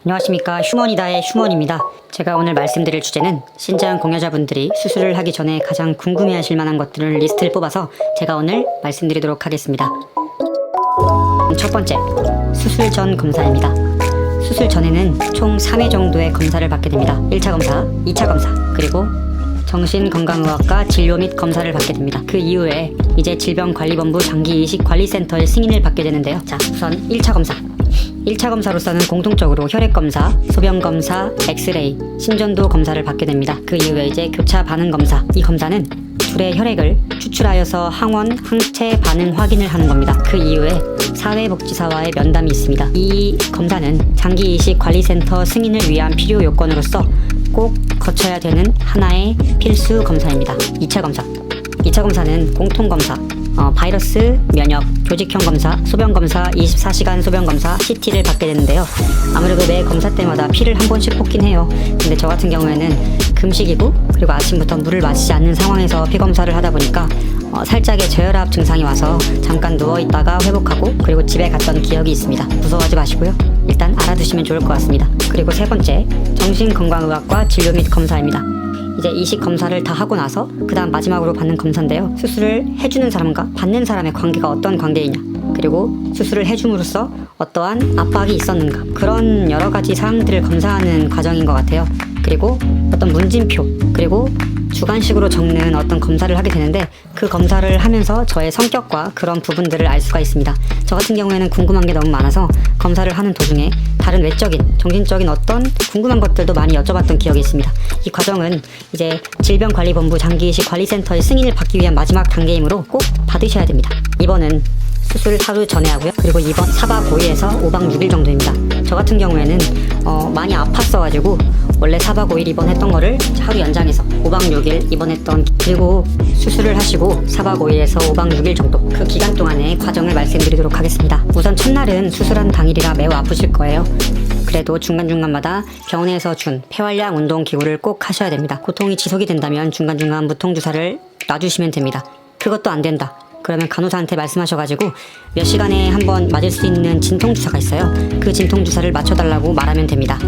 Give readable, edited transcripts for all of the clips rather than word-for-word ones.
안녕하십니까, 휴먼이다의 휴먼입니다. 제가 오늘 말씀드릴 주제는 신장 공여자분들이 수술을 하기 전에 가장 궁금해하실 만한 것들을 리스트를 뽑아서 제가 오늘 말씀드리도록 하겠습니다. 첫 번째, 수술 전 검사입니다. 수술 전에는 총 3회 정도의 검사를 받게 됩니다. 1차 검사, 2차 검사, 그리고 정신건강의학과 진료 및 검사를 받게 됩니다. 그 이후에 이제 질병관리본부 장기이식관리센터의 승인을 받게 되는데요. 자, 우선 1차 검사. 1차 검사로서는 공통적으로 혈액검사, 소변검사, 엑스레이, 심전도 검사를 받게 됩니다. 그 이후에 이제 교차 반응 검사. 이 검사는 둘의 혈액을 추출하여서 항원, 항체 반응 확인을 하는 겁니다. 그 이후에 사회복지사와의 면담이 있습니다. 이 검사는 장기이식관리센터 승인을 위한 필요 요건으로서 꼭 거쳐야 되는 하나의 필수 검사입니다. 2차 검사. 2차 검사는 공통검사, 바이러스, 면역, 조직형 검사, 소변검사, 24시간 소변검사, CT를 받게 되는데요. 아무래도 매 검사 때마다 피를 한 번씩 뽑긴 해요. 근데 저 같은 경우에는 금식이고 그리고 아침부터 물을 마시지 않는 상황에서 피 검사를 하다 보니까 살짝의 저혈압 증상이 와서 잠깐 누워있다가 회복하고 그리고 집에 갔던 기억이 있습니다. 무서워하지 마시고요. 일단 알아두시면 좋을 것 같습니다. 그리고 세 번째, 정신건강의학과 진료 및 검사입니다. 이제 이식 검사를 다 하고 나서 그 다음 마지막으로 받는 검사인데요. 수술을 해주는 사람과 받는 사람의 관계가 어떤 관계이냐, 그리고 수술을 해줌으로써 어떠한 압박이 있었는가, 그런 여러 가지 사항들을 검사하는 과정인 것 같아요. 그리고 어떤 문진표, 그리고 주관식으로 적는 어떤 검사를 하게 되는데 그 검사를 하면서 저의 성격과 그런 부분들을 알 수가 있습니다. 저 같은 경우에는 궁금한 게 너무 많아서 검사를 하는 도중에 다른 외적인, 정신적인 어떤 궁금한 것들도 많이 여쭤봤던 기억이 있습니다. 이 과정은 이제 질병관리본부 장기이식관리센터의 승인을 받기 위한 마지막 단계이므로 꼭 받으셔야 됩니다. 이번은 수술 하루 전에 하고요. 그리고 이번 4박 5일에서 5박 6일 정도입니다. 저 같은 경우에는 많이 아팠어가지고 원래 4박 5일 입원했던 거를 하루 연장해서 5박 6일 입원했던, 그리고 수술을 하시고 4박 5일에서 5박 6일 정도 그 기간 동안의 과정을 말씀드리도록 하겠습니다. 우선 첫날은 수술한 당일이라 매우 아프실 거예요. 그래도 중간중간마다 병원에서 준 폐활량 운동기구를 꼭 하셔야 됩니다. 고통이 지속이 된다면 중간중간 무통주사를 놔주시면 됩니다. 그것도 안 된다 그러면 간호사한테 말씀하셔가지고 몇 시간에 한 번 맞을 수 있는 진통주사가 있어요. 그 진통주사를 맞춰달라고 말하면 됩니다.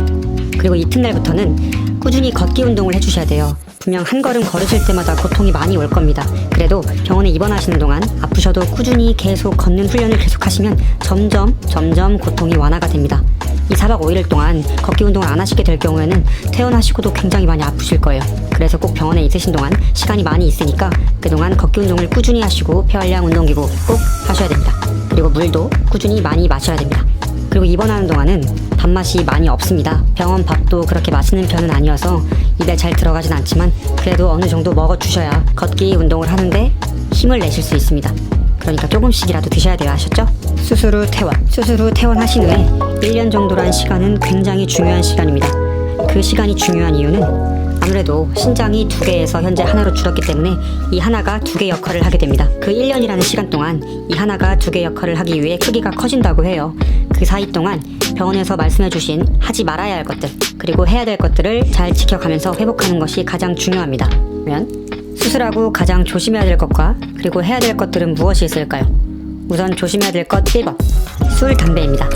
그리고 이튿날부터는 꾸준히 걷기 운동을 해주셔야 돼요. 분명 한 걸음 걸으실 때마다 고통이 많이 올 겁니다. 그래도 병원에 입원하시는 동안 아프셔도 꾸준히 계속 걷는 훈련을 계속하시면 점점 고통이 완화가 됩니다. 이 4박 5일 동안 걷기 운동을 안 하시게 될 경우에는 퇴원하시고도 굉장히 많이 아프실 거예요. 그래서 꼭 병원에 있으신 동안 시간이 많이 있으니까 그동안 걷기 운동을 꾸준히 하시고 폐활량 운동기구 꼭 하셔야 됩니다. 그리고 물도 꾸준히 많이 마셔야 됩니다. 그리고 입원하는 동안은 밥맛이 많이 없습니다. 병원 밥도 그렇게 맛있는 편은 아니어서 입에 잘 들어가진 않지만 그래도 어느 정도 먹어주셔야 걷기 운동을 하는데 힘을 내실 수 있습니다. 그러니까 조금씩이라도 드셔야 돼요. 아셨죠? 수술 후 퇴원하신 후에 1년 정도란 시간은 굉장히 중요한 시간입니다. 그 시간이 중요한 이유는 아무래도 신장이 2개에서 현재 하나로 줄었기 때문에 이 하나가 2개 역할을 하게 됩니다. 그 1년이라는 시간 동안 이 하나가 2개 역할을 하기 위해 크기가 커진다고 해요. 그 사이 동안 병원에서 말씀해주신 하지 말아야 할 것들, 그리고 해야 될 것들을 잘 지켜가면서 회복하는 것이 가장 중요합니다. 그러면 수술하고 가장 조심해야 될 것과 그리고 해야 될 것들은 무엇이 있을까요? 우선 조심해야 될 것 1번, 술, 담배입니다.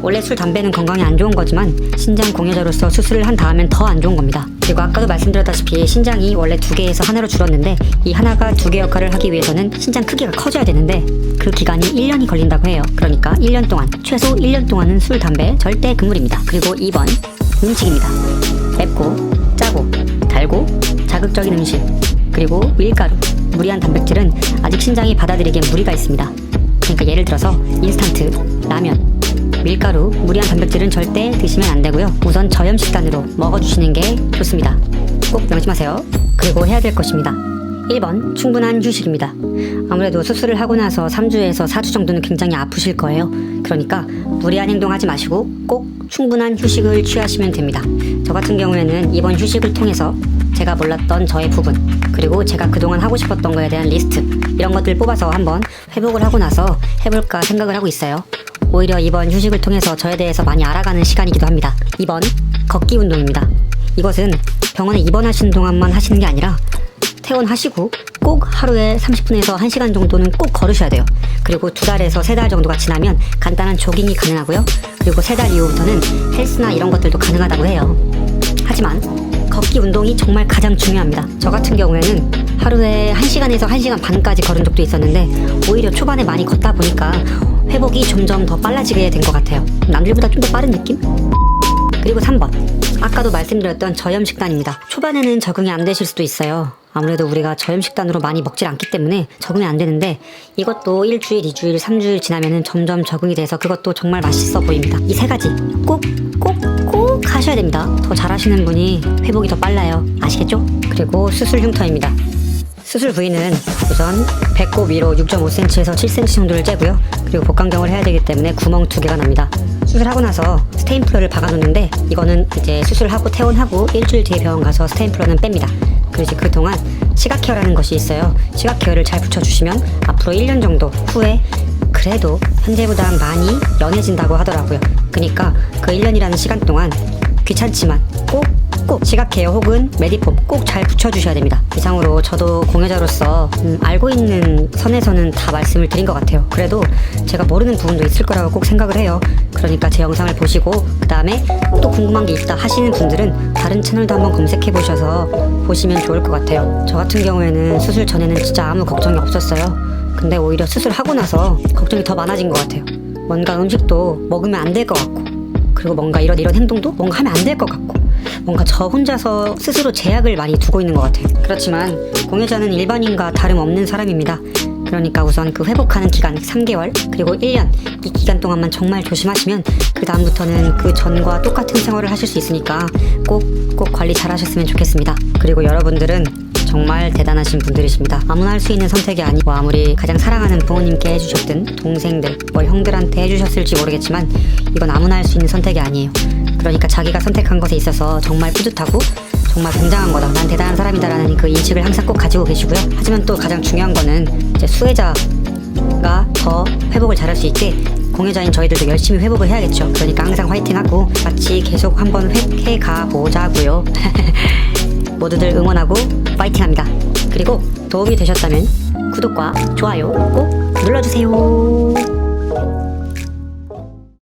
원래 술, 담배는 건강에 안 좋은 거지만 신장 공여자로서 수술을 한 다음엔 더 안 좋은 겁니다. 그리고 아까도 말씀드렸다시피 신장이 원래 2개에서 하나로 줄었는데 이 하나가 2개 역할을 하기 위해서는 신장 크기가 커져야 되는데 그 기간이 1년이 걸린다고 해요. 그러니까 1년 동안, 최소 1년 동안은 술, 담배 절대 금물입니다. 그리고 2번, 음식입니다. 맵고, 짜고, 달고, 자극적인 음식, 그리고 밀가루, 무리한 단백질은 아직 신장이 받아들이기엔 무리가 있습니다. 그러니까 예를 들어서 인스턴트, 라면, 밀가루, 무리한 단백질은 절대 드시면 안 되고요. 우선 저염 식단으로 먹어주시는 게 좋습니다. 꼭 명심하세요. 그리고 해야 될 것입니다. 1번, 충분한 휴식입니다. 아무래도 수술을 하고 나서 3주에서 4주 정도는 굉장히 아프실 거예요. 그러니까 무리한 행동하지 마시고 꼭 충분한 휴식을 취하시면 됩니다. 저 같은 경우에는 이번 휴식을 통해서 제가 몰랐던 저의 부분, 그리고 제가 그동안 하고 싶었던 거에 대한 리스트, 이런 것들 뽑아서 한번 회복을 하고 나서 해볼까 생각을 하고 있어요. 오히려 이번 휴식을 통해서 저에 대해서 많이 알아가는 시간이기도 합니다. 2번, 걷기 운동입니다. 이것은 병원에 입원하시는 동안만 하시는 게 아니라 퇴원하시고 꼭 하루에 30분에서 1시간 정도는 꼭 걸으셔야 돼요. 그리고 2달에서 3달 정도가 지나면 간단한 조깅이 가능하고요. 그리고 3달 이후부터는 헬스나 이런 것들도 가능하다고 해요. 하지만 걷기 운동이 정말 가장 중요합니다. 저 같은 경우에는 하루에 1시간에서 1시간 반까지 걸은 적도 있었는데 오히려 초반에 많이 걷다 보니까 회복이 점점 더 빨라지게 된 것 같아요. 남들보다 좀 더 빠른 느낌? 그리고 3번, 아까도 말씀드렸던 저염식단입니다. 초반에는 적응이 안 되실 수도 있어요. 아무래도 우리가 저염식단으로 많이 먹질 않기 때문에 적응이 안 되는데 이것도 1주일, 2주일, 3주일 지나면은 점점 적응이 돼서 그것도 정말 맛있어 보입니다. 이 3가지 꼭 하셔야 됩니다. 더 잘하시는 분이 회복이 더 빨라요. 아시겠죠? 그리고 수술 흉터입니다. 수술 부위는 우선 배꼽 위로 6.5cm에서 7cm 정도를 째고요. 그리고 복강경을 해야 되기 때문에 구멍 2개가 납니다. 수술하고 나서 스테인플러를 박아놓는데 이거는 이제 수술하고 퇴원하고 일주일 뒤에 병원 가서 스테인플러는 뺍니다. 그리고 이제 그동안 시각케어라는 것이 있어요. 시각케어를 잘 붙여주시면 앞으로 1년 정도 후에 그래도 현재보다 많이 연해진다고 하더라고요. 그러니까 그 1년이라는 시간 동안 귀찮지만 꼭 시각케어 혹은 메디폼 꼭 잘 붙여주셔야 됩니다. 이상으로 저도 공여자로서 알고 있는 선에서는 다 말씀을 드린 것 같아요. 그래도 제가 모르는 부분도 있을 거라고 꼭 생각을 해요. 그러니까 제 영상을 보시고 그 다음에 또 궁금한 게 있다 하시는 분들은 다른 채널도 한번 검색해 보셔서 보시면 좋을 것 같아요. 저 같은 경우에는 수술 전에는 진짜 아무 걱정이 없었어요. 근데 오히려 수술하고 나서 걱정이 더 많아진 것 같아요. 뭔가 음식도 먹으면 안 될 것 같고 그리고 뭔가 이런 행동도 뭔가 하면 안 될 것 같고 뭔가 저 혼자서 스스로 제약을 많이 두고 있는 것 같아요. 그렇지만 공여자는 일반인과 다름없는 사람입니다. 그러니까 우선 그 회복하는 기간 3개월 그리고 1년 이 기간 동안만 정말 조심하시면 그 다음부터는 그 전과 똑같은 생활을 하실 수 있으니까 꼭 관리 잘 하셨으면 좋겠습니다. 그리고 여러분들은 정말 대단하신 분들이십니다. 아무나 할 수 있는 선택이 아니고 아무리 가장 사랑하는 부모님께 해주셨든 동생들, 형들한테 해주셨을지 모르겠지만 이건 아무나 할 수 있는 선택이 아니에요. 그러니까 자기가 선택한 것에 있어서 정말 뿌듯하고 정말 굉장한 거다. 난 대단한 사람이다라는 그 인식을 항상 꼭 가지고 계시고요. 하지만 또 가장 중요한 거는 이제 수혜자가 더 회복을 잘할 수 있게 공여자인 저희들도 열심히 회복을 해야겠죠. 그러니까 항상 화이팅하고 같이 계속 한번 회복해가 보자고요. 모두들 응원하고 파이팅합니다. 그리고 도움이 되셨다면 구독과 좋아요 꼭 눌러주세요.